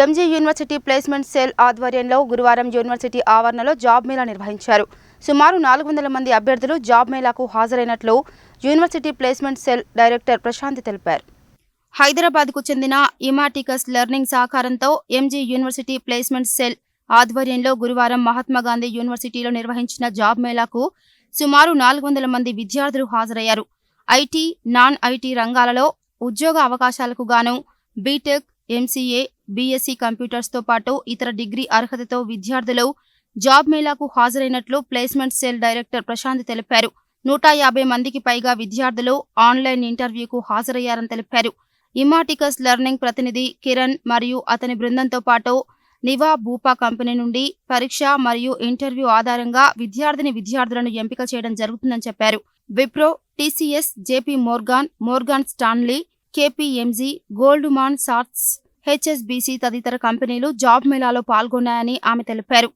MG university placement cell ఆధ్వర్యంలో గురువారం university ఆవరణలో జాబ్ మేళా నిర్వహించారు. సుమారు 400 మంది అభ్యర్థులు జాబ్ మేళాకు హాజరైనట్లు university placement cell director Prashanth తెలిపారు. హైదరాబాద్కు చెందిన ఇమాటికస్ లెర్నింగ్ సహకారంతో ఎంజీ యూనివర్సిటీ ప్లేస్మెంట్ సెల్ ఆధ్వర్యంలో గురువారం మహాత్మాగాంధీ యూనివర్సిటీలో నిర్వహించిన జాబ్ మేళాకు సుమారు 400 మంది విద్యార్థులు హాజరయ్యారు. ఐటీ, నాన్ ఐటీ రంగాలలో ఉద్యోగ అవకాశాలకు గాను బీటెక్, ఎంసీఏ, బీఎస్సీ కంప్యూటర్స్తో పాటు ఇతర డిగ్రీ అర్హతతో విద్యార్థులు జాబ్ మేళాకు హాజరైనట్లు ప్లేస్మెంట్ సెల్ డైరెక్టర్ ప్రశాంత్ తెలిపారు. 150 మందికి పైగా విద్యార్థులు ఆన్లైన్ ఇంటర్వ్యూకు హాజరయ్యారని తెలిపారు. ఇమాటికస్ లెర్నింగ్ ప్రతినిధి కిరణ్ మరియు అతని బృందంతో పాటు నివా భూపా కంపెనీ నుండి పరీక్ష మరియు ఇంటర్వ్యూ ఆధారంగా విద్యార్థులను ఎంపిక చేయడం జరుగుతుందని చెప్పారు. Wipro, TCS, JP Morgan, Morgan Stanley, KPMG, Goldman SATS, HSBC తదితర కంపెనీలు జాబ్ మేళాలో పాల్గొన్నాయని ఆమె తెలిపారు.